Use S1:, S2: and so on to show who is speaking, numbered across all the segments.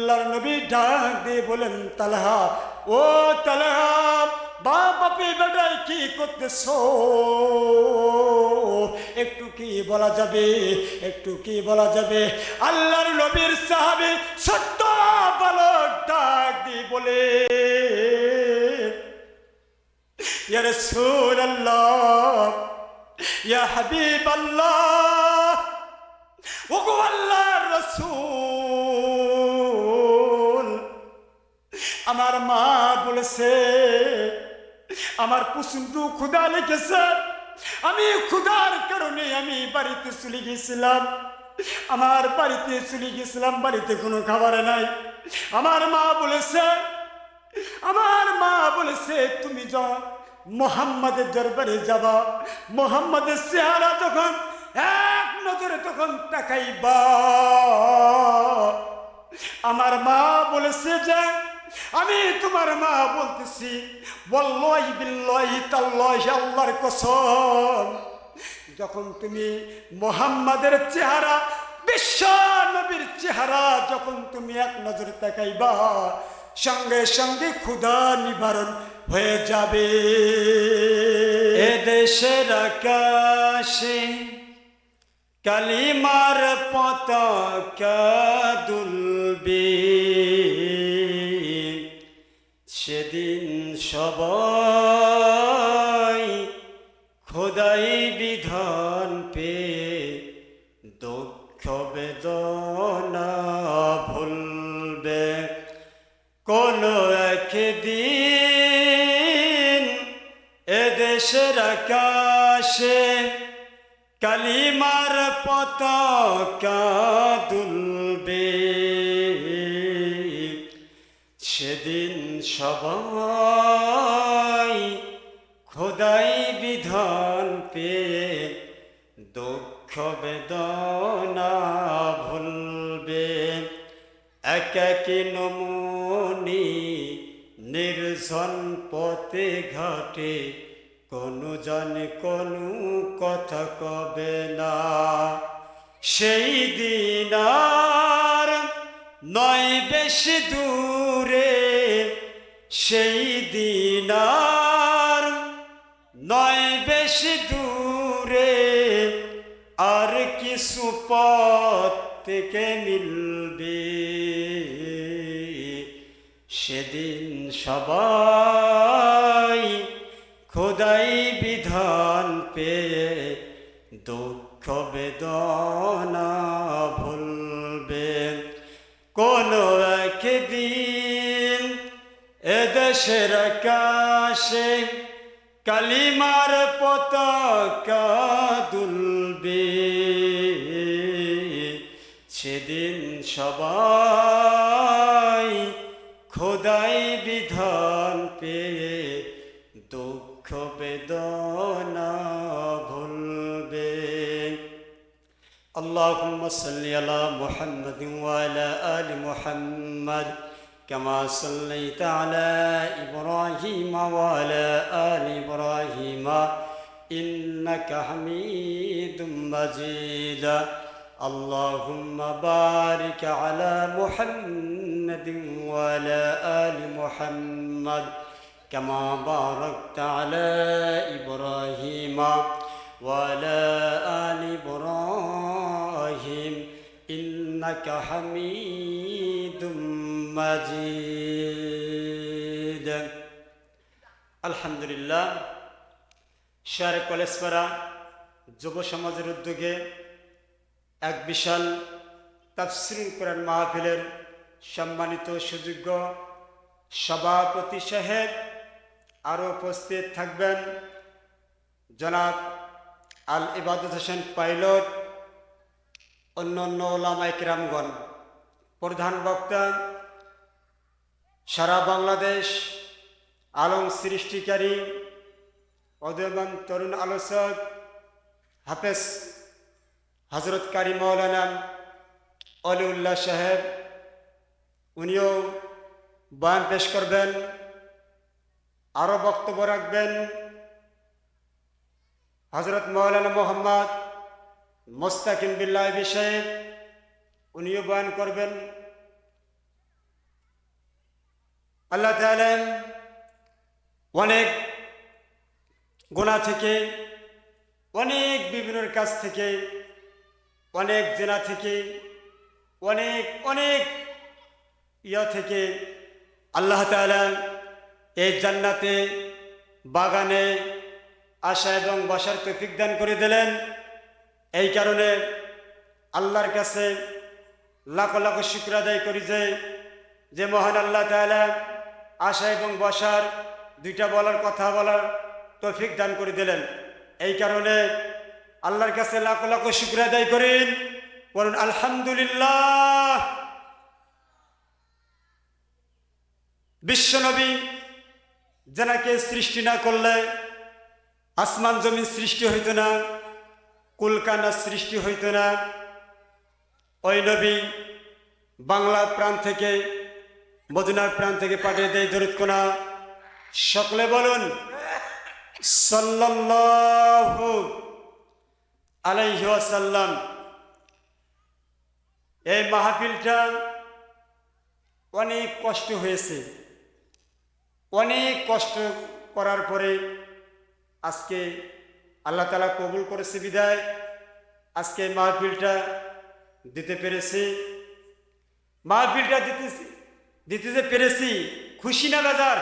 S1: আল্লাহর নবী ডাক দিয়ে বলেন, তালহা, ও তালহা, বাপে বেটায় কি করতেছো? একটু কি বলা যাবে? একটু কি বলা যাবে? আল্লাহর নবীর সাহাবী ছোট্ট বালক ডাক দিয়ে বলে, ইয়া রাসূলুল্লাহ, ইয়া হাবিবাল্লাহ, ওগো আল্লাহর রাসূল, আমার মা বলেছে আমার প্রচন্ড ক্ষুধা লেগেছে, আমি ক্ষুধার কারণে আমি বাড়িতে চলে গেছিলাম, আমার বাড়িতে চলে গেছিলাম, বাড়িতে কোনো খাবার নাই। আমার মা বলেছে তুমি যাও মুহাম্মাদের দরবারে যাবা, মুহাম্মাদের চেহারা যখন এক নজরে তখন তাকাইবা। আমার মা বলেছে যে আমি তোমার মা বলতেছি, ওয়াল্লাহি বিল্লাহি তাল্লাহি, আল্লাহর কসম, যখন তুমি মুহাম্মাদের চেহারা, বিশ্ব নবীর চেহারা যখন তুমি এক নজরে তাকাইবা, সঙ্গে সঙ্গে ক্ষুধা নিবারণ হয়ে যাবে। এদেশের আকাশে কালিমার পতাকা দুলবে, সেদিন সবাই খোদাই বিধান পেয়ে দুঃখ বেদনা ভুলবে। কোন একদিন এদেশের আকাশে কালিমার পতাকা দুলবে, সেদিন সবাই খোদাই বিধান পেয়ে দুঃখ বেদনা ভুলবে। একাকী নমুনি নির্জন পথে ঘাটে, কোনো জানে কোনো কথা কবে না, সেই দিন আর নয় বেশি দূরে, সেই দিন আর নয় বেশি দূরে, আর কিছু পথ থেকে মিলবে, সেদিন সবাই খোদাই বিধান পেয়ে দুঃখ বেদনা ভুলবে। কোন একদিন এদেশের আকাশে কালিমার পতাকা দুলবে, সেদিন সবাই খোদাই বিধান পেয়ে দুঃখ বেদনা ভুলবে। আল্লাহুম্মা সাল্লি আলা মুহাম্মাদিন ওয়া আলা আলি মুহাম্মাদ কামা সাল্লাইতা আলা ইব্রাহিম ওয়া আলা আলি ইব্রাহিম ইন্নাকা হামিদুম মাজিদ। আল্লাহুম্মা বারিক আলা মুহাম্মাদিন ওয়া আলা আলি মুহাম্মাদ কামা বারাকতা আলা ইব্রাহিম ওয়া আলা আলি ইব্রাহিম ইন্নাকা হামিদুম মাজিদ। আলহামদুলিল্লাহ, শের কলেজপাড়া যুব সমাজের উদ্যোগে এক বিশাল তাফসীর কোরআন মাহফিলের সম্মানিত সুযোগ্য সভাপতি সাহেব, আরও উপস্থিত থাকবেন জনাব আল ইবাদত হোসেন পাইলট, অন্যান্য ওলামায়ে কেরামগণ। প্রধান বক্তা সারা বাংলাদেশ আলম সৃষ্টিকারী অদম্য তরুণ আলোচক হাফেজ হযরত কারি মাওলানা অলিউল্লাহ সাহেব, উনিও বয়ান পেশ করবেন। আরও বক্তব্য রাখবেন হযরত মাওলানা মোহাম্মদ মুস্তাকিম বিল্লাহ সাহেব, উনিও বয়ান করবেন। আল্লাহ তাআলা অনেক গুনাহ থেকে, অনেক বিভিন্ন কাজ থেকে, অনেক জেনা থেকে, অনেক অনেক থেকে আল্লাহ তাআলা এই জান্নাতে বাগানে আসা এবং বসার তৌফিক দান করে দিলেন। এই কারণে আল্লাহর কাছে লাখ লাখ শুকর আদায় করি যে মহান আল্লাহ তাআলা আসা এবং বসার দুইটা বলার কথা বলার তৌফিক দান করে দিলেন। এই কারণে আল্লাহর কাছে লাখ লাখ শুকর আদায় করেন, বলুন আলহামদুলিল্লাহ। বিশ্বনবী যেনাকে সৃষ্টি না করলে আসমান জমিন সৃষ্টি হইত না, কুলকানা সৃষ্টি হইত না। ওই নবী বাংলার প্রাণ থেকে, মদিনার প্রাণ থেকে পাঠিয়ে দেয় দরুদ কোনা। সকলে বলুন সাল্লাল্লাহু আলাইহি ওয়াসাল্লাম। এই মাহফিলটা অনেক কষ্ট হয়েছে, অনেক কষ্ট করার পরে আজকে আল্লাহ তাআলা কবুল করেছে বিদায় আজকে মাহফিলটা দিতে পেরেছি। মাহফিলটা দিতে যে পেরেছি, খুশি না বাজার?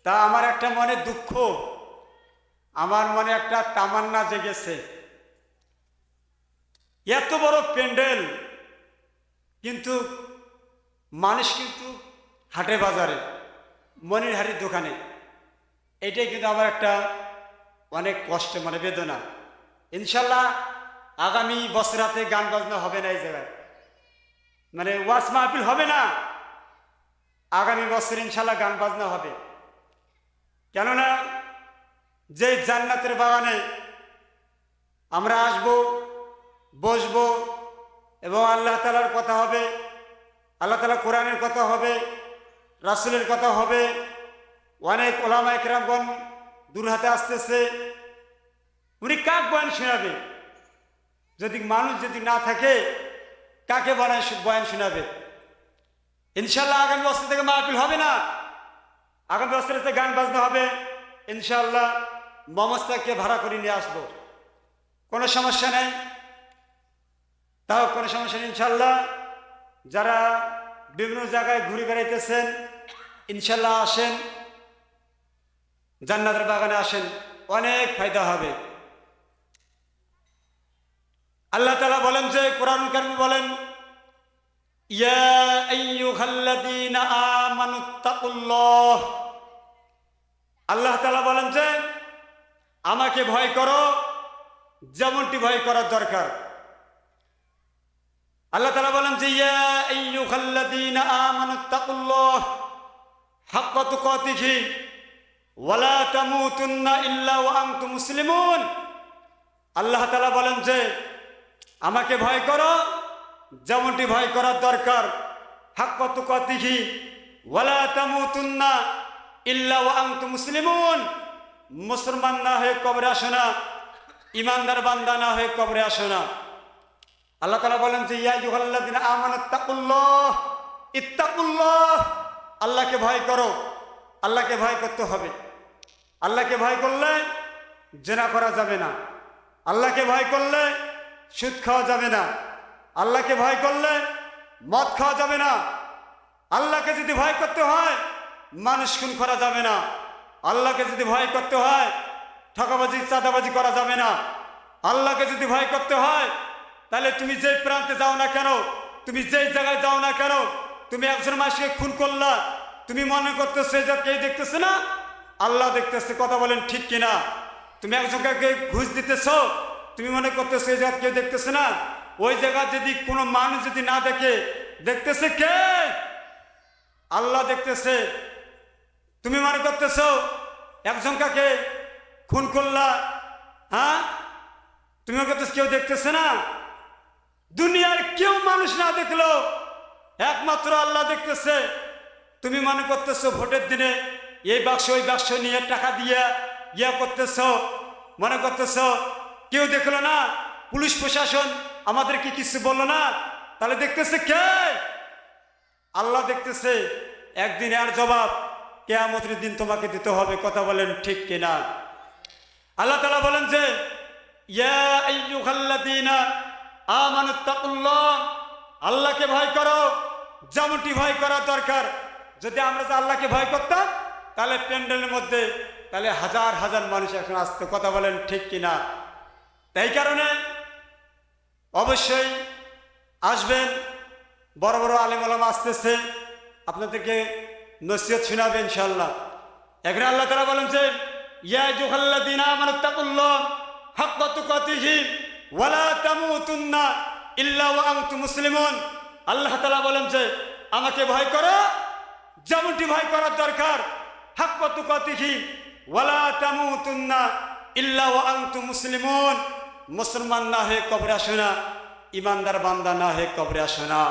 S1: তা আমার একটা মনে দুঃখ, আমার মনে একটা তামান্না জেগেছে। এত বড় প্যান্ডেল, কিন্তু মানুষ কিন্তু হাটে বাজারে, মনির হাড়ির দোকানে। এইটাই কিন্তু আমার একটা অনেক কষ্ট, মানে বেদনা। ইনশাল্লাহ আগামী বছরাতে গান বাজনা হবে না এই জায়গায়, মানে ওয়াজ মাহফিল হবে না। আগামী বছর ইনশাল্লাহ গান বাজনা হবে। কেননা যে জান্নাতের বাগানে আমরা আসব, বসব এবং আল্লাহ তাআলার কথা হবে, আল্লাহ তাআলা কোরআনের কথা হবে, রাসূলের কথা হবে। অনেক ওলামা একরামগণ দূর হাতে আসতেছে, উনি কাক বয়ান শোনাবে? যদি মানুষ যদি না থাকে, কাকে বয়ান শোনাবে? ইনশাল্লাহ আগামী বছর থেকে মাহফিল হবে না, আগামী বছর থেকে গান বাজনা হবে। ইনশাল্লাহ মমস্তাকে ভাড়া করে নিয়ে আসবো, কোনো সমস্যা নেই। তাও কোনো সমস্যা নেই ইনশাল্লাহ। যারা বিভিন্ন জায়গায় ঘুরে বেড়াইতেছেন, ইনশাল্লাহ আসেন, জান্নাতের বাগানে আসেন, অনেক ফায়দা হবে। আল্লাহ তাআলা বলেন যে কোরআন কারীমে বলেন, ইয়া আইয়ুহাল্লাযীনা আমানুত্তাকুল্লাহ। আল্লাহ তাআলা বলেন যে আমাকে ভয় করো যেমনটি ভয় করার দরকার। আল্লাহ তাআলা বলেন যে ইয়া আইয়ুহাল্লাযীনা আমানুত্তাকুল্লাহ হাক্কা তুকাতিহি ওয়া লা তামুতুন্না ইল্লা ওয়া আনতুম মুসলিমুন। আল্লাহ তাআলা বলেন যে আমাকে ভয় করো যেমনটি ভয় করার দরকার, হাক্কা তুকাতিহি ওয়া লা তামুতুন্না ইল্লা ওয়া আনতুম মুসলিমুন। মুসলমান না হয়ে কবরে আসো না, ইমানদার বান্দা না হয়ে কবরে আসো না। আল্লাহ তাআলা বলেন যে ইয়া আইয়ুহাল্লাযীনা আমানুত্তাকুল্লাহ ইত্তাকুল্লাহ। আল্লাহকে ভয় করো, আল্লাহকে ভয় করতে হবে। আল্লাহকে ভয় করলে জেনা করা যাবে না, আল্লাহকে ভয় করলে সুদ খাওয়া যাবে না, আল্লাহকে ভয় করলে মদ খাওয়া যাবে না। আল্লাহকে যদি ভয় করতে হয় মানুষ খুন করা যাবে না, আল্লাহকে যদি ভয় করতে হয় ঠকাবাজি চাঁদাবাজি করা যাবে না। আল্লাহকে যদি ভয় করতে হয় তাহলে তুমি যে প্রান্তে যাও না কেন, তুমি যেই জায়গায় যাও না কেন, তুমি একজন মানুষকে খুন করলা, তুমি মনে করতেছো যে কে দেখতেছে না? আল্লাহ দেখতেছে। কথা বলেন ঠিক কিনা? তুমি একজনকে ঘুষ দিতেছো, তুমি মনে করতেছো এই জায়গা কেউ দেখতেছে না? ওই জায়গা যদি কোনো মানুষ যদি না দেখে, দেখতেছে কে? আল্লাহ দেখতেছে। তুমি মনে করতেছো একজনকে খুন করলা, হ্যাঁ, তুমি মনে করতেছো কেউ দেখতেছে না? দুনিয়ার কেউ মানুষ না দেখলো, একমাত্র আল্লাহ দেখতেছে। তুমি মনে করতেছো ভোটের দিনে এই বাক্স ওই বাক্স নিয়ে টাকা দিয়ে ইয়া করতেছো, মনে করতেছো কেউ দেখলো না, পুলিশ প্রশাসন আমাদেরকে কিছু বললো না, তাহলে দেখতেছে কে? আল্লাহ দেখতেছে, একদিন এর জবাব কিয়ামতের দিন তোমাকে দিতে হবে। কথা বলেন ঠিক কিনা? আল্লাহ তাআলা বলেন যে ইয়া আইয়ুহাল্লাযীনা আমানুত্তাকুল্লাহ, আল্লাহকে ভয় করো যেমনটি ভয় করা দরকার। যদি আমরা যে আল্লাহকে ভয় করতাম তাহলে প্যান্ডেলের মধ্যে তাহলে হাজার হাজার মানুষ এখন আসতো। কথা বলেন ঠিক কিনা? তাই কারণে অবশ্যই আসবেন, বড় বড় আলেম ওলামা আসতেছে, আপনাদেরকে নসিহত শোনাবে ইনশাআল্লাহ। এখানে আল্লাহ তাআলা বলেন যে ইয়া আইয়ুহাল্লাযীনা আমানুত্তাকুল্লাহ হাক্কা তুকাতিহি ওয়া লা তামুতুন্না ইল্লা ওয়া আনতুম মুসলিমুন। আল্লাহ তাআলা বলেন যে আমাকে ভয় করো যেমনটি ভয় করার দরকার। হাক্কা তুকাতিহি ওয়া লা তামুতুন্না ইল্লা ওয়া আনতুম মুসলিমুন। মুসলমান না হয়ে কবরে আসো না, ইমানদার বান্দা না হয়ে কবরে আসো না।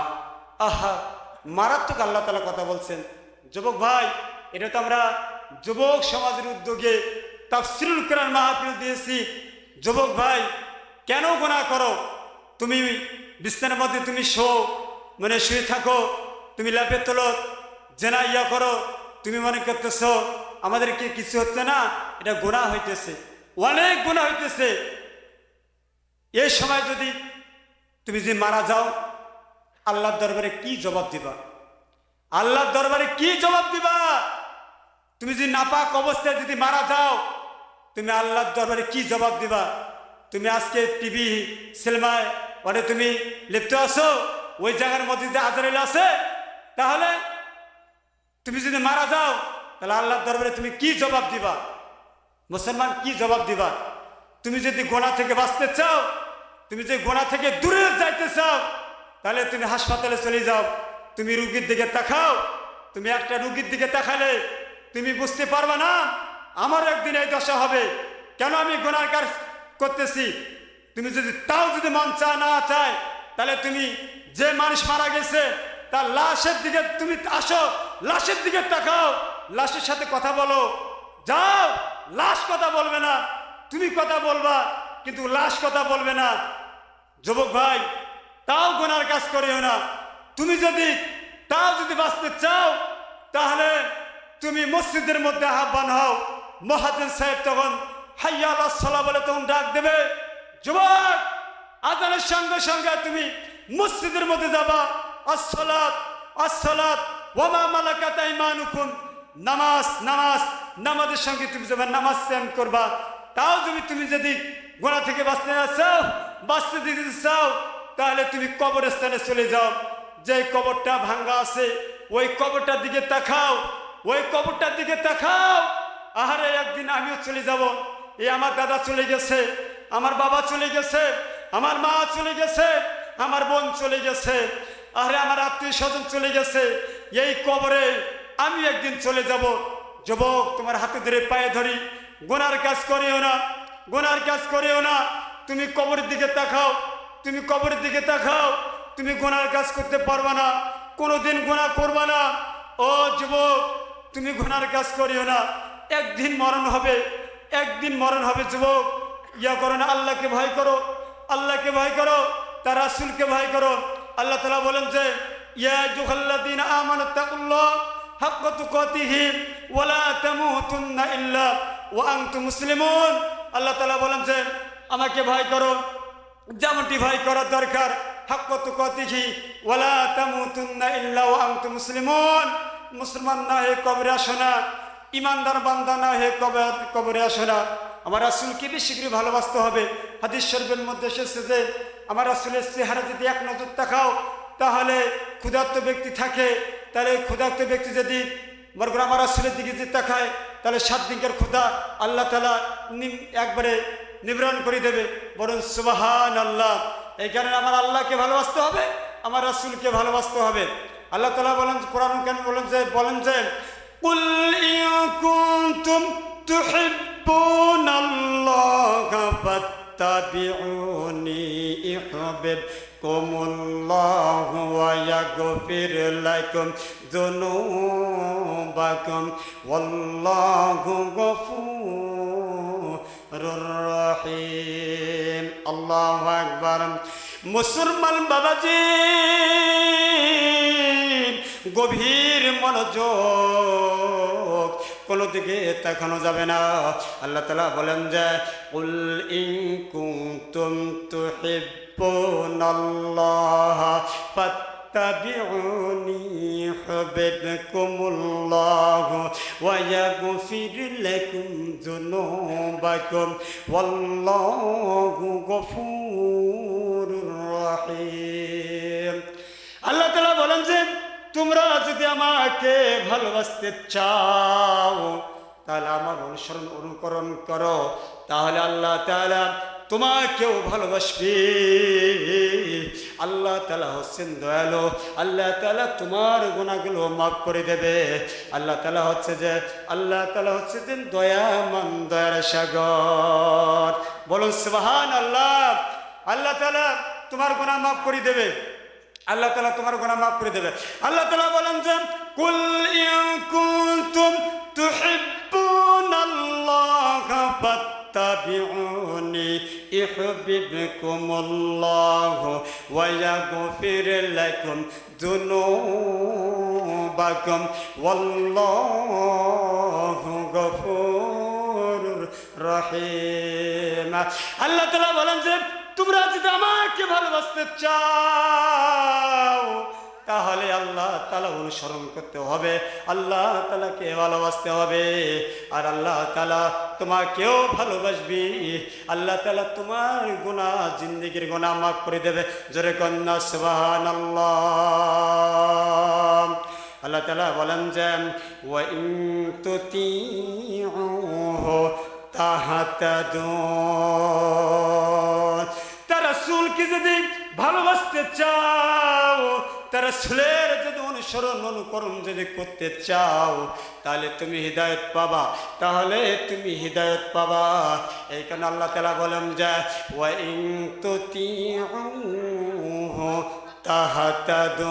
S1: আহা, মারাত্মক আল্লাহ তাআলা কথা বলছেন। যুবক ভাই, এটা তো আমরা যুবক সমাজের উদ্যোগে তাফসীরুল কোরআন মাহফিল দিয়েছি। যুবক ভাই, কেন গুনাহ করো? তুমি বিছানার মধ্যে তুমি শুয়ে থাকো, তুমি ল্যাপে তোলো, জেনা ইয়া করো, তুমি মনে করতেছ আমাদেরকে কিছু হচ্ছে না, এটা গুনাহ হইতেছে, অনেক গুনাহ হইতেছে। এই সময় যদি তুমি যে মারা যাও, আল্লাহর দরবারে কি জবাব দিবা? আল্লাহর দরবারে কি জবাব দিবা? তুমি যদি নাপাক অবস্থায় যদি মারা যাও, তুমি আল্লাহর দরবারে কি জবাব দিবা? তুমি আজকে টিভি সিনেমায় মানে তুমি লিপ্ত আছো, ওই জায়গার মধ্যে যে আজরাইল আছে, তাহলে তুমি যদি মারা যাও তাহলে আল্লাহর দরবারে তুমি কি জবাব দিবা? মুসলমান কি জবাব দিবা? তুমি যদি গোনা থেকে বাঁচতে চাও, তুমি যদি গোনা থেকে দূরে যাইতে চাও, তাহলে তুমি হাসপাতালে চলে যাও, তুমি রুগীর দিকে তাকাও। তুমি একটা রুগীর দিকে তাকালে তুমি বুঝতে পারবে না আমার একদিন এই দশা হবে, কেন আমি গুনাহ কাজ করতেছি। তুমি যদি তাও যদি মন চায় না চায়, তাহলে তুমি যে মানুষ মারা গেছে তার লাশের দিকে তুমি আসো, লাশের দিকে তাকাও, লাশের সাথে কথা বলো। যাও, লাশ কথা বলবে না, তুমি কথা বলবা, কিন্তু লাশ কথা বলবে না। যুবক ভাই, তাও গুনার কাজ করিও না। তুমি যদি তাও যদি বাঁচতে চাও, তাহলে তুমি মসজিদের মধ্যে আহ্বান হও। মুয়াজ্জিন সাহেব তখন হাইয়া আলাস সালাহ বলে তখন ডাক দেবে, যুবক আযানের সঙ্গে সঙ্গে তুমি মসজিদের মধ্যে যাবা। আসসালাত আসসালাত ওয়া মা মালাকাত আইমানুকুম, নামাজ নামাজ, নামাজের সঙ্গে তুমি যাবে, নামাজ কায়েম করবা। তাও তুমি যদি গুনাহ থেকে বাঁচতে দিতে চাও, তাহলে তুমি কবরস্থানে চলে যাও। যে কবরটা ভাঙ্গা আছে ওই কবরটার দিকে তাকাও, ওই কবরটার দিকে তাকাও। আহারে, একদিন আমিও চলে যাব। এই আমার দাদা চলে গেছে, আমার বাবা চলে গেছে, আমার মা চলে গেছে, আমার বোন চলে গেছে, আরে আমার আত্মীয় স্বজন চলে গেছে। এই কবরে আমি একদিন চলে যাব। যুবক, তোমার হাতে ধরে পায়ে ধরি, গুনার কাজ করিও না, গুনার কাজ করিও না। তুমি কবরের দিকে তাকাও, তুমি কবরের দিকে তাকাও। তুমি গুনার কাজ করতে পারবা না, কোনোদিন গুনাহ করবা না। ও যুবক, তুমি গুনার কাজ করিও না, একদিন মরণ হবে, একদিন মরণ হবে। যুবক, ইয়া করো না, আল্লাহকে ভয় করো, আল্লাহকে ভয় করো, তার রাসূলকে ভয় করো। আল্লাহ তাআলা বলেন যে ইয়া আইয়ুহাল্লাযীনা আমানুত্তাকুল্লাহ হাক্কা তুকাতিহি ওয়া লা তামুতুন্না ইল্লা ওয়া আনতুম মুসলিমুন। আল্লাহ তাআলা বলেন যে আমাকে ভয় করো যেমনটি ভয় করার দরকার। হাক্কা তুকাতিহি ওয়া লা তামুতুন্না ইল্লা ওয়া আনতুম মুসলিমুন। মুসলমান না হয়ে কবরে আসো না, ইমানদার বান্দা না হয়ে কবরে আসো না। আমার রাসূলকে বেশি করে ভালোবাসতে হবে। হাদিস শরীফের মধ্যে এসেছে যে আমার রাসূলের চেহারা যদি এক নজর তাকাও, তাহলে ক্ষুধার্ত ব্যক্তি থাকে, তাহলে ক্ষুধার্ত ব্যক্তি যদি মনে করো আমার রাসূলের দিকে যদি তাকায়, তাহলে 7 দিনের ক্ষুধা আল্লাহ তাআলা একবারে নিবারণ করে দেবে। বরং সুবহানাল্লাহ। এই কারণে আমার আল্লাহকে ভালোবাসতে হবে, আমার রাসূলকে ভালোবাসতে হবে। আল্লাহ তাআলা বলেন, কোরআন কেন বলেন যে কুল ইন কুনতুম তুহিব্বুনাল্লাহা ফাত্তাবিউনি ইউহিব্বুকুমুল্লাহু ওয়া ইয়াগফির লাকুম যুনুবাকুম ওয়াল্লাহু গফুরুর রহিম। আল্লাহু আকবার। মুসলমান বাবাজি, গভীর মনোযোগ, কোনো দিকে তাকানো যাবে না। আল্লাহ তাআলা বলেন যে কুল ইন কুনতুম তুহিব্বুনাল্লাহ ফাত্তাবিউনি ইউহিব্বুকুমুল্লাহ ওয়া ইয়াগফির লাকুম যুনুবাকুম ওয়াল্লাহু গফুরুর রহিম। আল্লাহ তাআলা বলেন যে তোমরা যদি আমাকে ভালোবাসতে চাও তাহলে আমার অনুকরণ করো, তাহলে আল্লাহ তাআলা তোমাকেও ভালোবাসবে। আল্লাহ তাআলা হচ্ছেন দয়ালু, আল্লাহ তাআলা তোমার গুনাহগুলো মাফ করে দেবে। আল্লাহ তাআলা হচ্ছে যে দয়াময়, দয়ার সাগর। বলুন সুবহানাল্লাহ। আল্লাহ তাআলা তোমার গুনাহ মাফ করে দেবে, আল্লাহ তাআলা তোমার গুনাহ মাফ করে দেবে। আল্লাহ তাআলা বলেন যে কুল ইন কুনতুম তুহিব্বুনাল্লাহ ফাত্তাবিউনি ইউহিব্বুকুমুল্লাহ ওয়া ইয়াগফির লাকুম যুনুবাকুম ওয়াল্লাহু গফুরুর রহিম। আল্লাহ তাআলা বলেন যে তোমরা যদি আমাকে ভালোবাসতে চাও তাহলে আল্লাহ তাআলা অনুসরণ করতে হবে, আল্লাহ তাআলাকে ভালোবাসতে হবে, আর আল্লাহ তাআলা তোমাকেও ভালোবাসবে। আল্লাহ তাআলা তোমার গুনাহ, জিন্দেগির গুনাহ মাফ করে দেবে। জোরে কন্না সুবহানাল্লাহ। আল্লাহ তাআলা বলেন যে ওয়া ইন তুতিউহু তাহতাদুন। তার রাসূলকে যদি ভালোবাসতে চাও, তার রাসূলের যদি অনুকরণ যদি করতে চাও তাহলে তুমি হিদায়াত পাবা, এই কারণে আল্লাহ তাআলা বলেন যে ওয়া ইন তুতিউহু তাহতাদুন।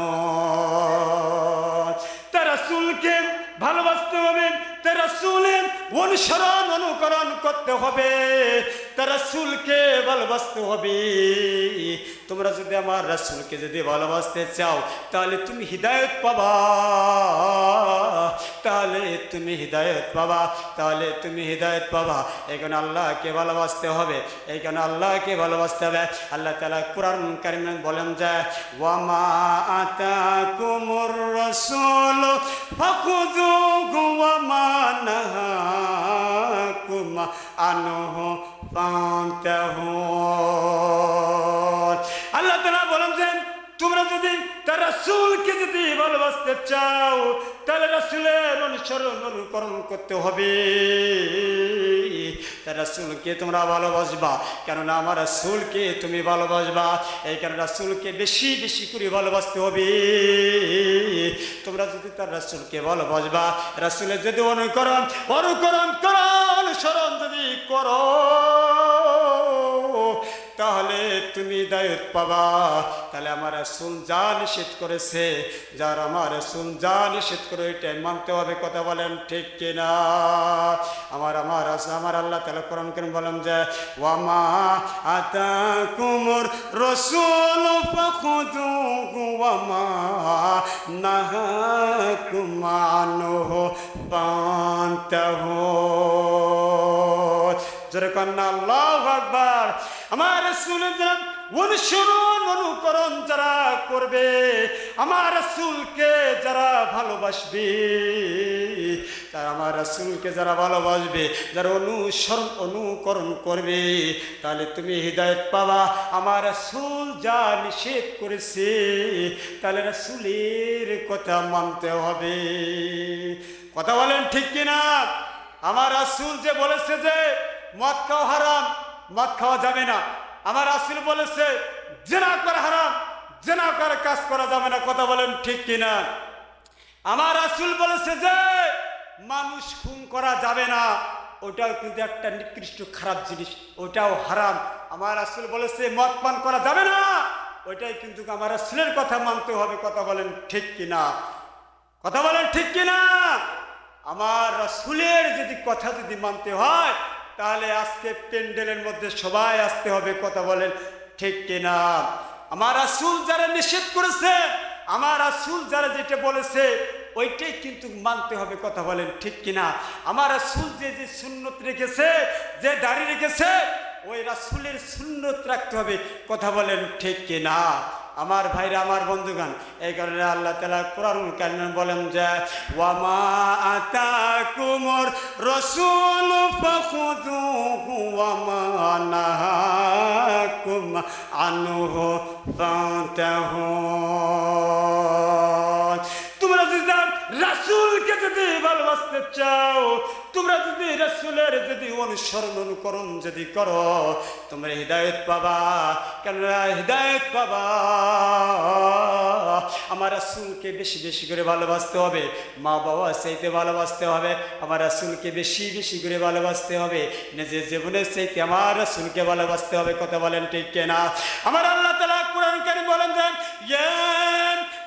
S1: তার রাসূলকে ভালোবাসতে হবে, তার রাসূলের অনুকরণ করতে হবে, তার রাসূলকে ভালোবাসতে হবে। তোমরা যদি আমার রাসূলকে যদি ভালোবাসতে চাও তাহলে তুমি হিদায়াত পাবা, এখানে আল্লাহকে ভালোবাসতে হবে, আল্লাহ তাআলা কুরআন কারীমে বলেন যে ওয়া মা আতাকুমুর রাসূল ফাখুযুহু ওয়া মা নাহাকুম আনহু ফান্তাহু। আল্লাহ তাআলা বলেন যে তোমরা যদি তার রাসূলকে যদি ভালোবাসতে চাও তাহলে রাসূলের অনুকরণ করতে হবে, তার রাসূলকে তোমরা ভালোবাসবা, কেননা আমার রাসূলকে তুমি ভালোবাসবা, এই কারণে রাসূলকে বেশি বেশি করে ভালোবাসতে হবে। তোমরা যদি তার রাসূলকে ভালোবাসবা, রাসূলের যদি অনুকরণ করো, অনুসরণ যদি করো তাহলে তুমি হিদায়াত পাবা। তাহলে আমার রাসূল যা নিষেধ করেছে, যার আমার রাসূল যা নিষেধ করে এটাই মানতে হবে। কথা বলেন ঠিক কিনা? আমার আল্লাহ তাআলা কোরআন কারীম বলেন যে ওয়া মা আতাকুমুর রাসূল ফাখুযুহু ওয়া মা নাহাকুম আনহু ফান্তাহু। জোরে কন্না আল্লাহু আকবার। আমার রাসূলের অনুকরণ যারা করবে, আমার রাসূলকে যারা ভালোবাসবে, তারা আমার রাসূলকে যারা ভালোবাসবে, যারা অনুকরণ করবে, তাহলে তুমি হিদায়াত পাবা। আমার রাসূল যা নিষেধ করেছে তাহলে রাসূলের কথা মানতে হবে। কথা বলেন ঠিক কিনা? আমার রাসূল যে বলেছে যে মদ খাওয়া হারাম, মদ খাওয়া যাবে না। আমার রাসূল বলেছে জিনা করা হারাম, জিনা করার কাজ করা যাবে না। কথা বলেন ঠিক কিনা? আমার রাসূল বলেছে যে মানুষ খুন করা যাবে না, ওটাও কিন্তু একটা নিকৃষ্ট খারাপ জিনিস, ওটাও হারাম। আমার রাসূল বলেছে মদ পান করা যাবে না, ওইটাই কিন্তু আমার রাসূলের কথা মানতে হবে। কথা বলেন ঠিক কিনা? কথা বলেন ঠিক কিনা? আমার রাসূলের যদি কথা যদি মানতে হয় তাহলে আজকে প্যান্ডেলের মধ্যে সবাই আসতে হবে। কথা বলেন ঠিক কিনা? আমার রাসূল যারা নিষেধ করেছে, আমার রাসূল যারা যেটা বলেছে ওইটাই কিন্তু মানতে হবে, কথা বলেন ঠিক কিনা? আমার রাসূল যে যে সুন্নত রেখেছে, যে দাড়ি রেখেছে, ওই রাসূলের সুন্নত রাখতে হবে, কথা বলেন ঠিক কিনা? আমার ভাইরা, আমার বন্ধুগণ, এই কারণে আল্লাহ তাআলা কোরআনুল কারীমে বলেন যে ওয়া মা আতাকুমুর রাসূল ফাখুযুহু ওয়া মা নাহাকুম আনহু ফান্তাহু। তোমরা যদি রাসূলকে যদি ভালোবাসতে চাও, তোমরা যদি রাসূলের যদি অনুসরণ অনুকরণ যদি করো, তোমরা হিদায়াত পাবা। কেন হিদায়াত পাবা? আমার রাসূলকে বেশি বেশি করে ভালোবাসতে হবে, মা বাবা চাইতে ভালোবাসতে হবে, আমার রাসূলকে বেশি বেশি করে ভালোবাসতে হবে, নিজের জীবনের চাইতে আমার রাসূলকে ভালোবাসতে হবে, কথা বলেন ঠিক কিনা? আমার আল্লাহ তাআলা কোরআন কারীম বলেন যে ইয়া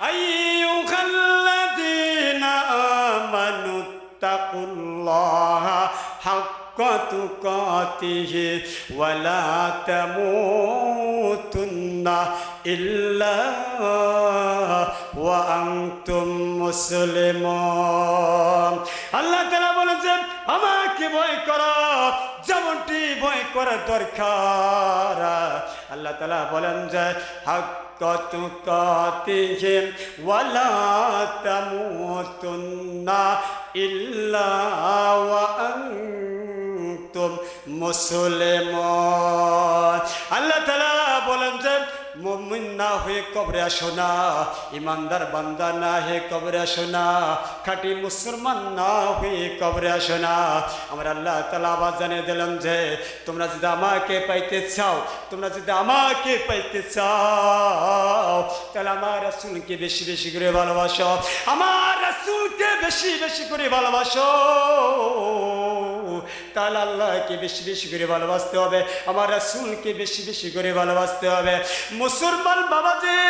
S1: আইয়ুহাল্লাযীনা আমানু তাকুল্লাহা হাক্কা তুকাতিহি ওয়া লা তামুতুন্না ইল্লা ওয়া আনতুম মুসলিমুন। আল্লাহ তাআলা বলেছেন আমাকে ভয় করো যেমনটি ভয় করা দরকার। আল্লাহ তাআলা বলেন যে হাক্কা তুকাতিহি ওয়া লা তামুতুন্না ইল্লা ওয়া আনতুম মুসলিমুন। আল্লাহ তাআলা বলেন যে মুমিন না হয়ে কবরে আসো না, ইমানদার বান্দা না হয়ে কবরে আসো না, খাঁটি মুসলমান না হয়ে কবরে আসো না। আমার আল্লাহ তাআলা আবার জানিয়ে দিলেন যে তোমরা যদি আমাকে পাইতে চাও, তোমরা যদি আমাকে পাইতে চাও, তাহলে আমার রাসূলকে বেশি বেশি করে ভালোবাসো, আমার রাসূলকে বেশি বেশি করে ভালোবাসো। তাহলে আল্লাহকে বেশি বেশি করে ভালোবাসতে হবে, আমার রাসূলকে বেশি বেশি করে ভালোবাসতে হবে। মুসলমান বাবাজি,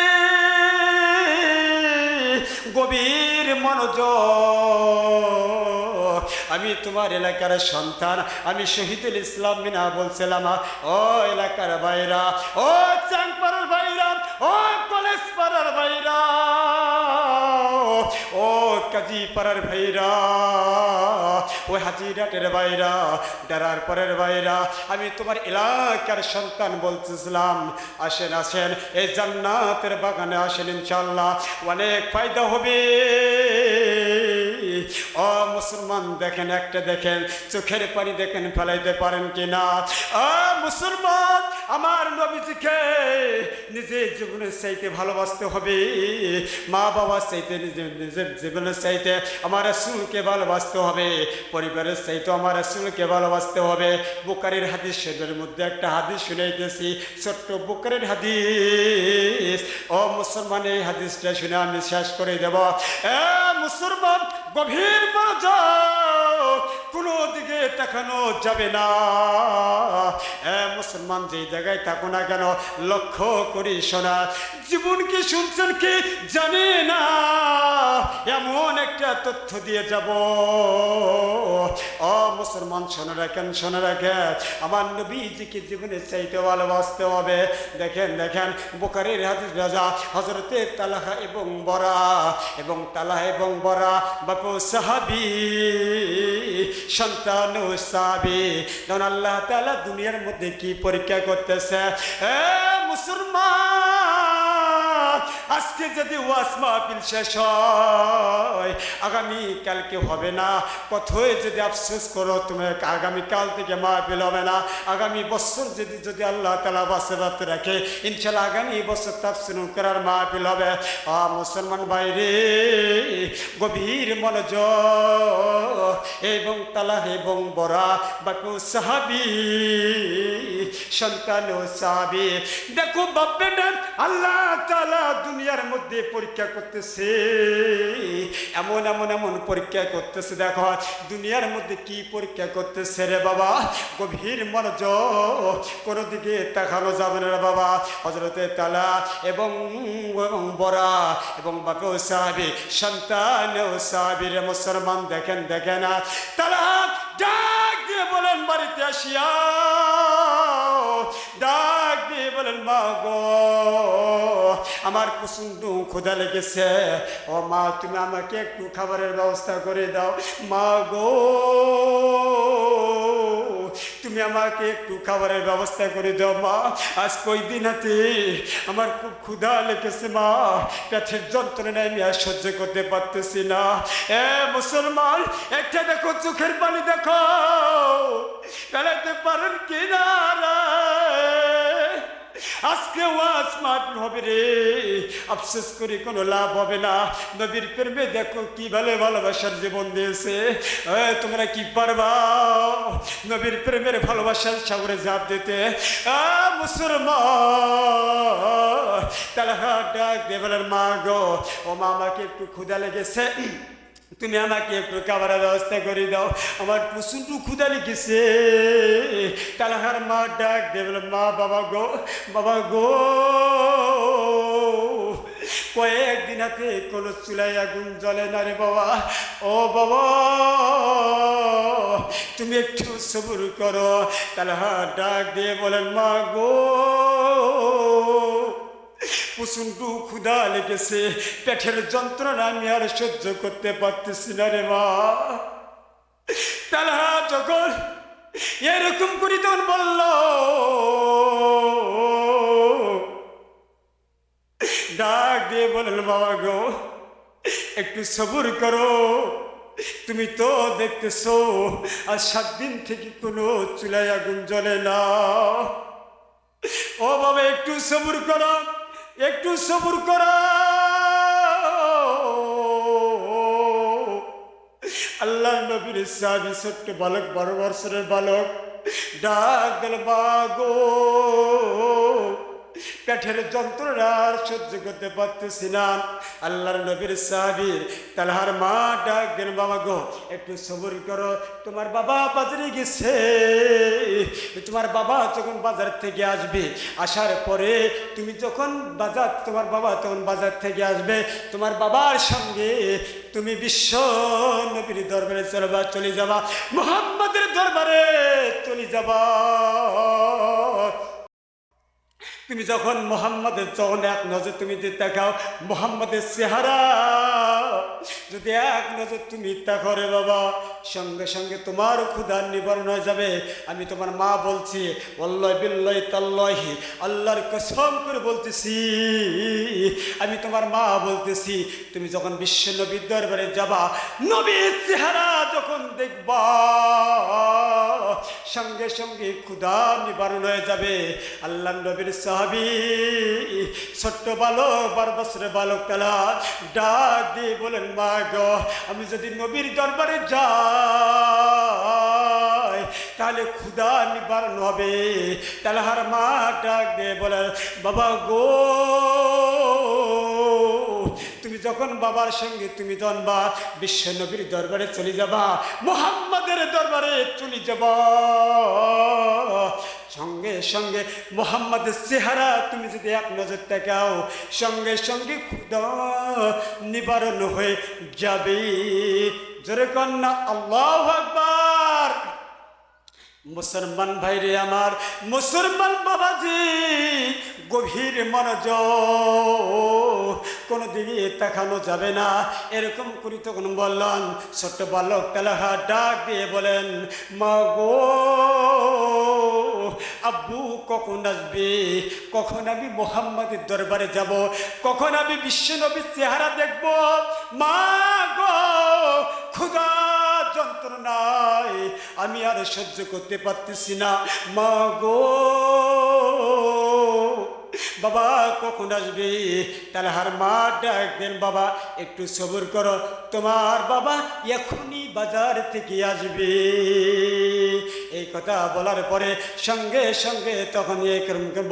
S1: গভীর মনোযোগ। আমি তোমার এলাকার সন্তান, আমি শহীদুল ইসলাম মিনা বলছিলাম। ও এলাকার ভাইরা, ও চাংপাড়ার ভাইরা, ও কলেজ পাড়ার ভাইরা, ও কাজী পাড়ার ভাইরা, ও হাজিরাটের ভাইরা, ডারার পরের ভাইরা, আমি তোমার এলাকার সন্তান বলতেছিলাম, আসেন আসেন এই জান্নাতের বাগানে আসেন, ইনশাআল্লাহ অনেক ফায়দা হবে। ও মুসলমান দেখেন, একটা দেখেন, চোখের পানি দেখেন ফেলাইতে পারেন কিনা? ও মুসলমান, আমার নবীজিকে নিজের জীবনের চাইতে ভালোবাসতে হবে, মা বাবা চাইতে নিজের জীবনের চাইতে আমার রাসূলকে ভালোবাসতে হবে, পরিবারের চাইতে আমার রাসূলকে ভালোবাসতে হবে। বুখারীর হাদিস শরীফের মধ্যে একটা হাদিস শুনাইতেছি, ছোট্ট বুখারীর হাদিস। ও মুসলমান, এই হাদিসটা শুনে আমি শেষ করে দেব। মুসলমান, গভীর মনোযোগ, কোনো দিকে তাকানো যাবে না। মুসলমান, যেই জায়গায় থাকো না কেন লক্ষ্য করি শোনা। জীবন কি শুনছেন কি জানি না, এমন একটা তথ্য দিয়ে যাব। ও মুসলমান, শোনা রাখেন, শোনা রাখেন, আমার নবীজিকে জীবনের চাইতে ভালোবাসতে হবে। দেখেন দেখেন, বুখারীর হাদিস রাজা হযরতে তালহা এবং বরা, এবং তালহা এবং বরা বাপু সাহাবী, সন্তান সাহাবী। তখন আল্লাহ তাআলা দুনিয়ার মধ্যে কি পরীক্ষা করতেছে? মুসলমান, আজকে যদি ওয়াজ মাহফিল শেষ হয়, আগামী কালকে হবে না। কোথায় যদি আফসোস করো, তুমি আগামীকাল থেকে মাহফিল হবে না। আগামী বছর যদি যদি আল্লাহ তাআলা বাঁচাতে রাখে, ইনশাআল্লাহ আগামী বছর তাফসীর করার মাহফিল হবে। মুসলমান ভাইরে, গভীর মনোযোগ, এবং তালহা এবং বরা বাকু সাহাবী, সন্তান ও সাহাবী। দেখো বাপ বেটা, আল্লাহ তাআলা দুনিয়ার মধ্যে পরীক্ষা করতেছে, এমন এমন এমন পরীক্ষা করতেছে। দেখো দুনিয়ার মধ্যে কি পরীক্ষা করতেছে রে বাবা, গভীর মনোযোগ, কোনো দিকে তাকানো যাবে না রে বাবা। হযরতে তালহা এবং বরা এবং বাকু সাহাবী, সন্তান ও সাহাবী রে মুসলমান, দেখেন দেখেন, তালহা ডাক দিয়ে বলেন বাড়িতে আসিয়া, ডাক দিয়ে বলেন মা গো, আমার প্রচন্ড ক্ষুধা লেগেছে। ও মা, তুমি আমাকে একটু খাবারের ব্যবস্থা করে দাও। মা গো, তুমি আমাকে একটু খাবারের ব্যবস্থা করে দাও মা। আজ কয়দিন হাতে আমার খুব ক্ষুধা লেগেছে মা, পেটের যন্ত্রণায় আমি আর সহ্য করতে পারতেছি না। এ মুসলমান, একটা দেখো, চোখের পানি দেখো, বেড়াতে পারেন কিনা? আজকে ওয়াজ মাহফিল হবে রে, আফসোস করে কোনো লাভ হবে না। নবীর প্রেমে দেখো কি ভালোবাসার জীবন দিয়েছে। তোমরা কি পারবা নবীর প্রেমের ভালোবাসার সাগরে ঝাঁপ দিতে? মুসলমান, তালহা ডাক দিয়ে বলেন, মা গো, ও মা, আমাকে একটু ক্ষুধা লেগেছে, তুমি আমাকে একটু খাবারের ব্যবস্থা করে দাও, আমার প্রচন্ড ক্ষুধা লেগেছে। তালহার মা ডাক দিয়ে বলে, মা, বাবা গো, বাবা গো, কয়েকদিন হাতে কোনো চুলায় আগুন জ্বলে না রে বাবা। ও বাবা, তুমি একটু সবুর করো। তালহা ডাক দিয়ে বলেন, মা গো, প্রচন্ড ক্ষুধা লেগেছে, পেটের যন্ত্রণা আমি আর সহ্য করতে পারতেছি না রে মা। তালহা যখন এরকম করি তখন বলল, ডাক দিয়ে বলেন, বাবা গো, একটু সবুর করো, তুমি তো দেখতেছো আর 7 দিন থেকে কোনো চুলায় আগুন জ্বলে না। ও বাবা, একটু সবুর করো, একটু সবুর করো। আল্লাহ নবীর সাহাবী ছোট্ট বালক, 12 বছরের বালক, ডাক দিল, মা গো, পেটের যন্ত্রণা আর সহ্য করতে পারতেছি না। আল্লাহর নবীর সাহাবীর তালহার মা ডাক দেন, বাবা গো, একটু সবুর করো, তোমার বাবা বাজারে গেছে, তোমার বাবা যখন বাজার থেকে আসবে, আসার পরে তুমি যখন তোমার বাবা তখন বাজার থেকে আসবে, তোমার বাবার সঙ্গে তুমি বিশ্ব নবীর দরবারে চলে যাবা, মুহাম্মদের দরবারে চলে যাবা। তুমি যখন মোহাম্মদের যখন এক নজর তুমি যদি তাকাও, মোহাম্মদের চেহারা যদি এক নজর তুমি তাকাও রে বাবা, সঙ্গে সঙ্গে তোমার ক্ষুধার নিবারণ হয়ে যাবে। আমি তোমার মা বলছি, ওয়াল্লাহি বিল্লাহি তাল্লাহি, আল্লাহর কসম করে বলতেছি, আমি তোমার মা বলতেছি, তুমি যখন বিশ্ব নবীর দরবারে যাবা, নবীর চেহারা যখন দেখবা, সঙ্গে সঙ্গে ক্ষুধা নিবারণ হয়ে যাবে। আল্লাহ নবীর সাহাবী ছোট্ট বালক, 12 বছরের বালক তালহা ডাক দিয়ে বলেন, মা গো, আমি যদি নবীর দরবারে যাই তাহলে ক্ষুধা নিবারণ হবে। তালহার মা ডাক দিয়ে বলেন, বাবা গো, তুমি যখন বাবার সঙ্গে তুমি জন্মা বিশ্ব নবীর দরবারে চলে যাবা, মুহাম্মাদের দরবারে চলে যাবা, সঙ্গে সঙ্গে মুহাম্মাদের চেহারা তুমি যদি এক নজর তাকাও, সঙ্গে সঙ্গে ক্ষুধা নিবারণ হয়ে যাবে। জোরে কন্যা আল্লাহু আকবার। মুসলমান ভাইরে আমার, মুসলমান বাবাজি, গভীর মনোযোগ, কোনো দিকে তাকানো যাবে না। এরকম করি তখন বললেন, ছোট্ট বালক তালহা ডাক দিয়ে বলেন, মা গো, আব্বু কখন আসবে, কখন আমি মুহাম্মাদের দরবারে যাব, কখন আমি বিশ্ব নবীর চেহারা দেখব? মা গো, ক্ষুধা যন্ত্রণায় আমি আর সহ্য করতে পারতেছি না। মা গো, বাবা কখন আসবে? তালহার মা ডাক দেন, বাবা একটু সবুর করো, তোমার বাবা এখনই বাজার থেকে আসবে। এই কথা বলার পরে সঙ্গে সঙ্গে তখন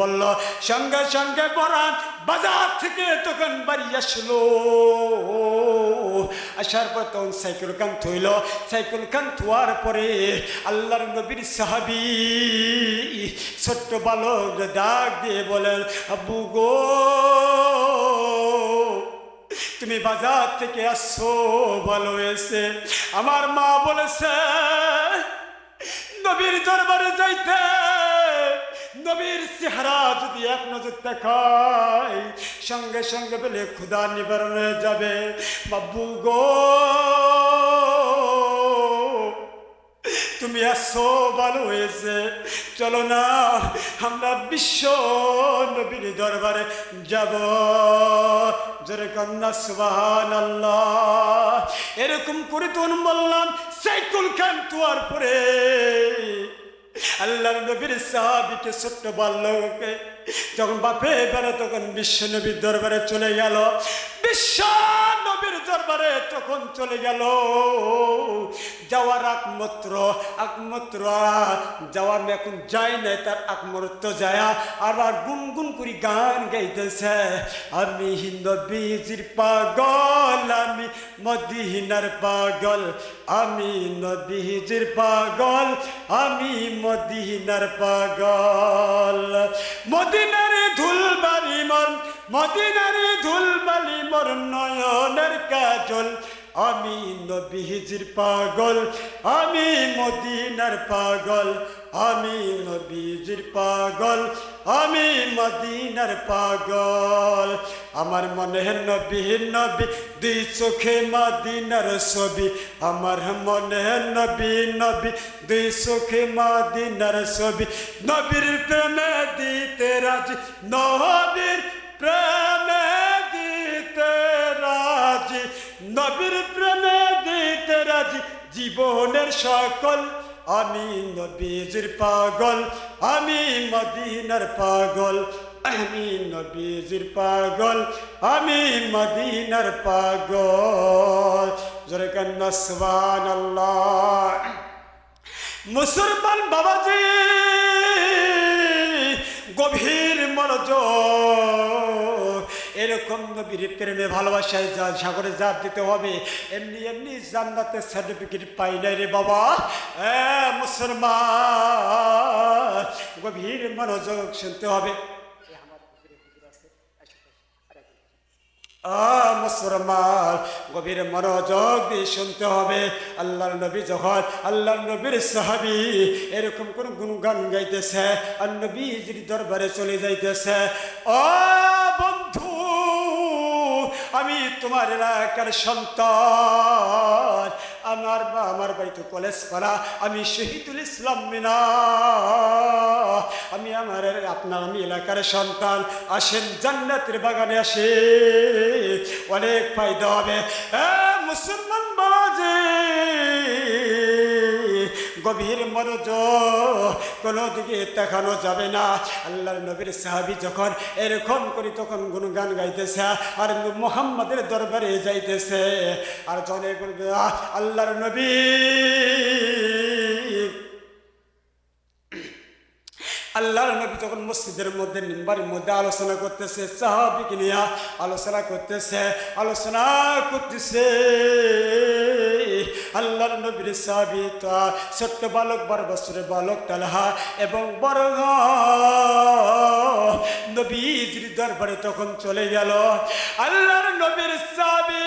S1: বলল, সঙ্গে সঙ্গে বরান বাজার থেকে তখন বাড়ি আসলো। আসার পর তখন সাইকেল কান থইল, সাইকেল কান থোয়ার পরে আল্লাহর নবীর সাহাবী ছোট্ট বালক ডাক দিয়ে বলেন, আব্বু গো, তুমি বাজার থেকে আসছো, ভালো হয়েছে। আমার মা বলেছে নবীর দরবারে যাইতে, নবীর চেহারা যদি এক নজর দেখায় সঙ্গে সঙ্গে বলে ক্ষুধা নিবারণ হয়ে যাবে। বাবু গো তুমি আসো, ভালো হয়েছে, চলো না আমরা বিশ্ব নবীর দরবারে যাব। জোরে কন্যা সুবহানাল্লাহ। এরকম করে তো বললাম সাইকুল খান তোয়ার পরে আল্লাহর নবীর সাহাবীকে ছোট্ট বাল্যকে যখন বাপে বেড়ে তখন বিশ্ব নবীর দরবারে চলে গেল। বিশ্ব নবীর দরবারে তখন চলে গেল। যাওয়ার একমাত্র যাওয়া এখন যাই নাই, তার একমাত্র যায় আর গুনগুন করে গান গাইতেছে, আমি নবীজির পাগল, আমি মদিনার পাগল, আমি নবীজির পাগল, আমি মদিনার পাগল। মদিনার ধুলবালি মন, মদিনার ধুলবালি মোর নয়নের কাজল, আমি নবীজির পাগল, আমি মদিনার পাগল, আমি নবীজির পাগল, আমি মদিনার পাগল। আমার মনে নবী নবী দুই চোখে মদিনার ছবি, আমার মনে নবী নবী দুই চোখে মদিনার ছবি। নবীর প্রেমে দিতে রাজি, নবীর প্রেমে দিতে রাজি, নবীর প্রেমে দিতে রাজি জীবনের সকল। আমি নবীজির পাগল, আমি মদিনার পাগল, আমি নবীজির পাগল, আমি মদিনার পাগল। জোরে কান্না সুবহানাল্লাহ। মুসলমান বাবাজি গভীর মনোযোগ, এরকম নবীর প্রেমে ভালোবাসায় যা সাগরে জাপ দিতে হবে, এমনি এমনি জান্নাতের সার্টিফিকেট পাই নাই রে বাবা। মুসলমান গভীর মনোযোগ শুনতে হবে। মুসলমান গভীর মনোযোগ দিয়ে শুনতে হবে। আল্লাহর নবী যখন আল্লাহর নবীর সাহাবী এরকম কোন গুণগান গাইতেছে আর নবীজির দরবারে চলে যাইতেছে, ও বন্ধু আমি তোমার এলাকার সন্তান, আমার বাড়ি তো কলেজ পাড়া, আমি শহীদুল ইসলাম মিনা, আমি আমি এলাকার সন্তান, আসেন জান্নাতের বাগানে আসে, অনেক ফায়দা হবে। মুসলমান বাজে গভীর মনোযোগ, কোনো দিকে দেখানো যাবে না। আল্লাহর নবীর সাহাবী যখন এরকম করি তখন গুণগান গাইতেছে আর মুহাম্মাদের দরবারে যাইতেছে আর জনে বলবে আল্লাহর নবী। আল্লাহর নবী যখন মসজিদের মধ্যে মিম্বারের মধ্যে আলোচনা করতেছে, সাহাবীকে নিয়ে আলোচনা করতেছে, আল্লাহর নবীর সাহাবী তো ছোট্ট বালক 12 বছরের বালক তালহা এবং বড় নবীজির দরবারে তখন চলে গেল। আল্লাহর নবীর সাহাবী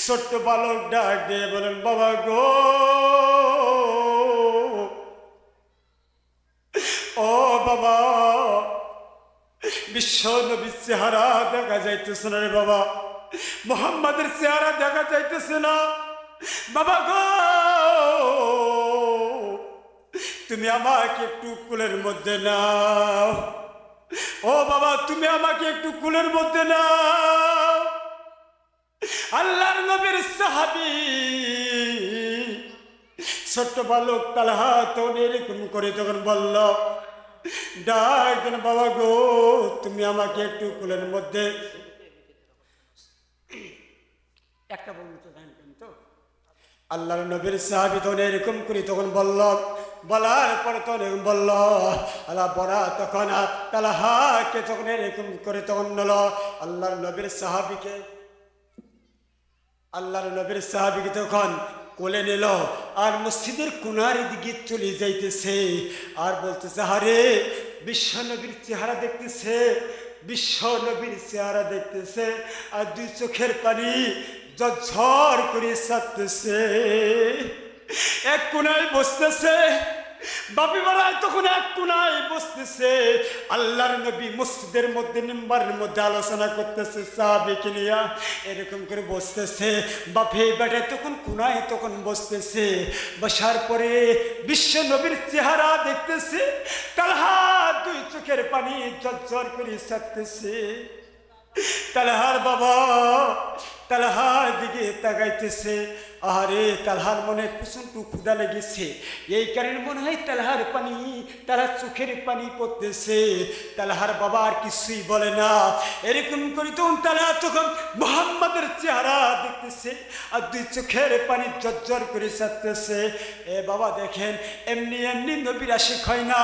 S1: ছোট্ট বালক ডাক দিয়ে বলেন, বাবা গো, ও বাবা, বিশ্ব নবীর চেহারা দেখা যাইতেছে না রে বাবা, মুহাম্মাদের চেহারা দেখা যাইতেছে না বাবা গো, তুমি আমাকে একটু কুলের মধ্যে নাও, ও বাবা তুমি আমাকে একটু কুলের মধ্যে নাও। আল্লাহর নবীর সাহাবী ছোট্ট বালক তালহা তখন এরকম করে তখন বলল, ডাক দেন বাবা গো, তুমি আমাকে একটু কুলের মধ্যে একটা বলুন তো তো। আল্লাহর নবীর সাহাবী তখন এরকম করে তখন বলল, বলার পরে তখন এরকম বলল, আল্লাহ বলা তখন তালহাকে তখন এরকম করে তখন নিল আল্লাহর নবীর সাহাবীকে, আল্লাহর নবীর সাহাবীকে তখন কোলে নিল আর মসজিদের কোনার দিকে চলে যাইতেছে আর বলতেছে, আরে বিশ্ব নবীর চেহারা দেখতেছে, বিশ্ব নবীর চেহারা দেখতেছে আর দুই চোখের পানি ঝরঝর করে ছাড়তেছে। এক কোনায় বসতেছে বাপি বেড়ায় তখন এক কোনায় বসতেছে, আল্লাহর নবী মসজিদের মধ্যে মিম্বারের মধ্যে আলোচনা করতেছে সাহাবীকে নিয়া, এরকম করে বসতেছে। বাপি বেড়ায় তখন কোনায় তখন বসতেছে, বসার পরে বিশ্ব নবীর চেহারা দেখতেছে। তালহা দুই চোখের পানি ঝরঝর করে ছাড়তেছে। তালহার বাবা তালহার দিকে তাকাইতেছে। আরে তালহার মনে প্রচন্ড ক্ষুধা লেগেছে, এই কারণে মনে হয় তালহার চোখের পানি পড়তেছে। তালহার বাবা আর কিছুই বলে না। এরকম করে তখন তালহা তখন মুহাম্মাদের চেহারা দেখতেছে আর দুই চোখের পানি ঝরঝর করে ছাড়তেছে। এ বাবা দেখেন, এমনি এমনি নবীর আশিক হয় না,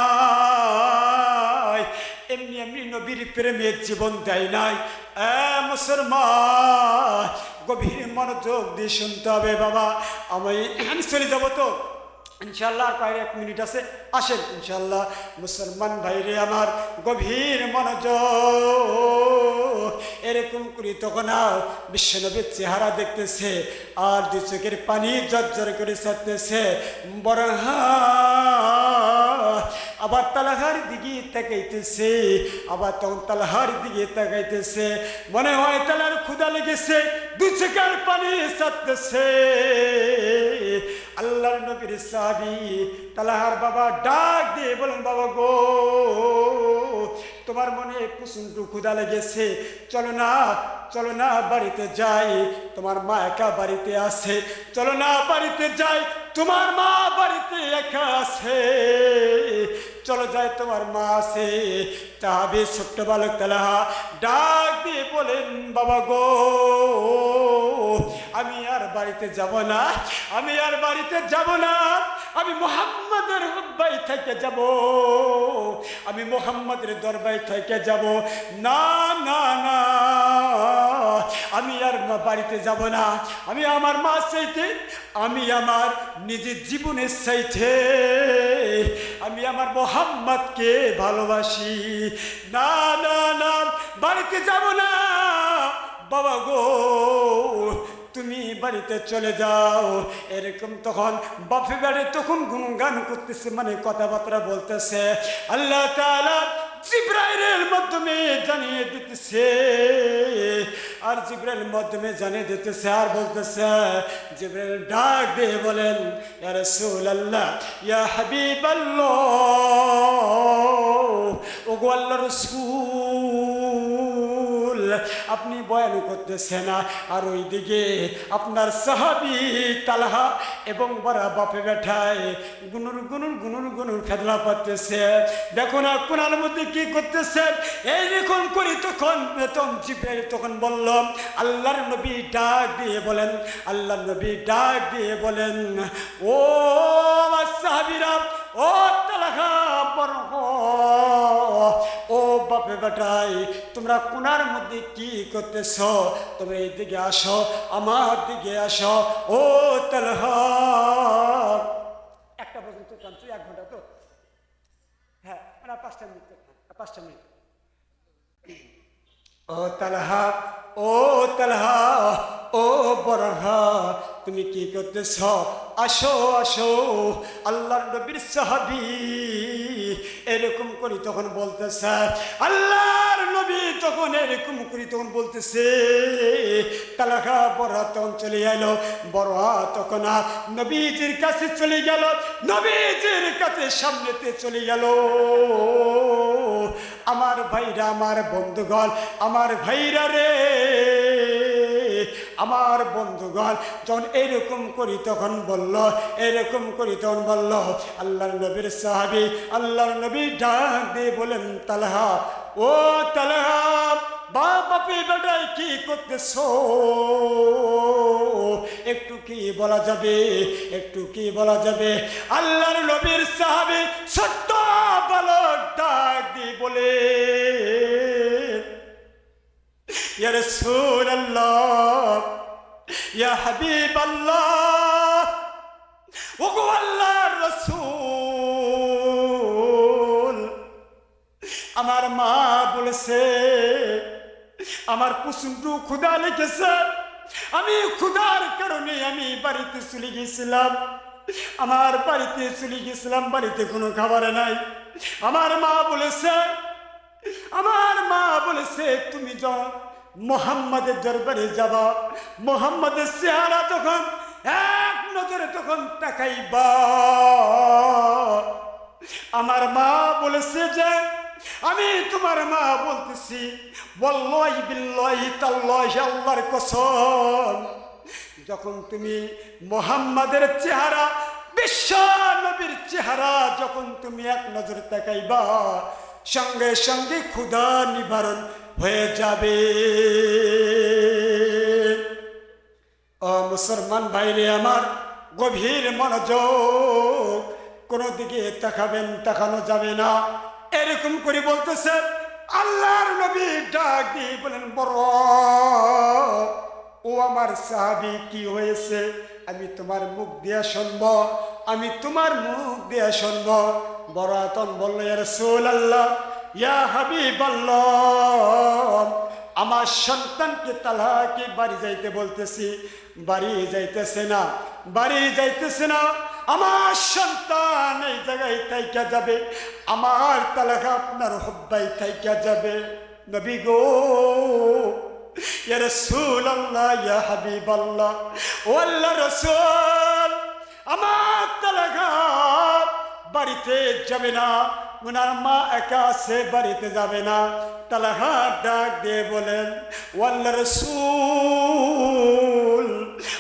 S1: এমনি এমনি নবীর প্রেমে জীবন দেয় নাই। মুসলমান গভীর মনোযোগ দিয়ে শুনতে হবে বাবা। আমি চলে যাবো তো ইনশাল্লাহ, আর প্রায় 1 মিনিট আছে, আসেন ইনশাল্লাহ। মুসলমান ভাইরে আমার, গভীর মনোযোগ। এরকম করি তখন বিশ্বনবীর চেহারা দেখতেছে আর দুই চোখের পানি ঝরঝর করে ছাড়তেছে। বড় আবার তালহার দিকে তাকাইতেছে, আবার তখন তালহার দিকে তাকাইতেছে। মনে হয় তালহার ক্ষুধা লেগেছে, দুই চোখের পানি ছাড়তেছে। আল্লাহর নবীর সাহাবী তালহার বাবা ডাক দিয়ে বলেন, বাবা গো, তোমার মনে প্রচন্ড ক্ষুধা লেগেছে, চলো না বাড়িতে যাই, তোমার মা একা বাড়িতে আছে, চলো না বাড়িতে যাই, তোমার মা বাড়িতে একা আছে, চলো যাই, তোমার মা আছে। তাহাবি ছোট্ট বালক তালহা ডাক দিয়ে বলেন, বাবা গো, আমি আর বাড়িতে যাব না, আমি আর বাড়িতে যাব না, আমি মুহাম্মাদের হুব্বাই থেকে যাব, আমি মুহাম্মাদের দরবারে থেকে যাব। না না না, আমি আর বাড়িতে যাব না, আমি আমার মা চাইতে, আমি আমার নিজের জীবনের চাইতে আমি আমার মুহাম্মাদকে ভালোবাসি। না না না, বাড়িতে যাব না বাবা গো, তুমি বাড়িতে চলে যাও। এরকম তখন বাপে বাড়ি তখন গুণগান করতেছে, মানে কথাবার্তা বলতেছে। আল্লাহ তাআলা জিবরাইলের মাধ্যমে জানিয়ে দিতেছে, আর জিবরাইলের মাধ্যমে জানিয়ে দিতেছে আর বলতেছে। জিবরাইল ডাক দিয়ে বলেন, ইয়া রাসূলুল্লাহ, ইয়া হাবিবাল্লাহ, ওগো আল্লাহর রাসূল, আপনি বয়ান করতেছেন আর ওইদিকে আপনার সাহাবী তালহা এবং বড় বাপে বেঠায় গুনুর খেলা পাচ্ছে। দেখো না কোরআন মধ্যে কি করতেছে। এইরকম করি তখন জিবরাইল তখন বলল, আল্লাহর নবী ডাক দিয়ে বলেন, আল্লাহর নবী ডাক দিয়ে বলেন, ও আমার সাহাবীরা, ও তালহা বড়, ও বাপে বেটাই, তোমরা কোনার মধ্যে কি করতেছ? তোমরা এই দিকে আসো, আমার দিকে আসো। ও তালহা, 1টা পর্যন্ত টানছো, 1 ঘন্টা তো, হ্যাঁ, 5টা মিনিট, 5টা মিনিট। ও তালহা, ও তালহা, ও বড়হা, তুমি কি করতেছ? আসো আসো, আল্লাহর নবীর সাহাবী এরকম করি তখন বলতেছে। আল্লাহর নবী তখন এরকম করি তখন বলতেছে। তালহা বড়হা তখন চলে এলো। বড়হা তখন নবীজির কাছে চলে গেল, নবীজির কাছে সামনেতে চলে গেল। আমার ভাইরা, আমার বন্ধুগণ, আমার ভাইরা রে, আমার বন্ধুগণ, যখন এরকম করি তখন বলল, এরকম করি তখন বলল, আল্লাহর নবীর সাহাবী, আল্লাহর নবী ডাক দিয়ে বলেন, তালহা, ও তালহা, বাপে বেটায় কি করতেছ? একটু কি বলা যাবে? একটু কি বলা যাবে? আল্লাহর নবীর সাহাবী ছোট্ট বালক ডাক দিয়ে বলে, ইয়া রাসূলুল্লাহ, ইয়া হাবিবাল্লাহ, ওগো আল্লাহর রাসূল, আমার মা বলেছে আমার প্রচন্ড ক্ষুধা লেগেছে, আমি ক্ষুধার কারণে আমি বাড়িতে চলে গেছিলাম, আমার বাড়িতে চলে গেছিলাম, বাড়িতে কোনো খাবার নাই। আমার মা বলেছে তুমি যাও মোহাম্মদের দরবারে যাবা, মোহাম্মদের চেহারা যখন এক নজরে তখন তাকাইবা। আমার মা বলেছে যে আমি তোমার মা বলতেছি, ওয়াল্লাহি বিল্লাহি তাল্লাহি আল্লাহর কসম, যখন তুমি মোহাম্মদের চেহারা, বিশ্ব নবীর চেহারা যখন তুমি এক নজরে তাকাইবা, সঙ্গে সঙ্গে ক্ষুধা নিবারণ হয়ে যাবে। ও মুসলমান ভাইরে আমার, গভীর মনোযোগ, কোনো দিকে তাকাবেন, তাকানো যাবে না। এরকম করে বলতেছে আল্লাহর নবী ডাক দিয়ে বলেন, বড় ও আমার সাহাবী, কি হয়েছে? আমি তোমার মুখ দিয়া শুনব, আমি তোমার মুখ দিয়া শুনব। বরাতন বলল, ইয়া রাসূলুল্লাহ, ইয়া হাবিবাল্লাহ, আমার সন্তানকে তালাকে বাড়ি যাইতে বলতেছি, বাড়ি যাইতেছে না, বাড়ি যাইতেছে না। আমার সন্তান এই জায়গায় থাইকা যাবে, আমার তালাকা আপনার হব্বাই থাইকা যাবে। নবী গো, ইয়া রাসূলুল্লাহ, ইয়া হাবিবাল্লাহ, ও আল্লাহর রাসূল, আমার তালাকা বাড়িতে যাবে না। ওনার মা একা আছে, বাড়িতে যাবে না। তালাহা ডাক দিয়ে বলেন, ও আল্লাহর রাসূল,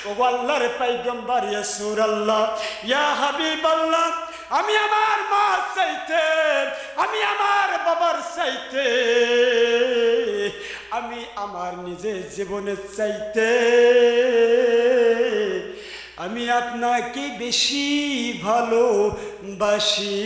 S1: ও আল্লাহর পয়গম্বর রাসূলুল্লাহ, ইয়া হাবিবাল্লাহ, আমি আমার মা চাইতে, আমি আমার বাবার চাইতে, আমি আমার নিজের জীবনের চাইতে আমি আপনাকে বেশি ভালোবাসি।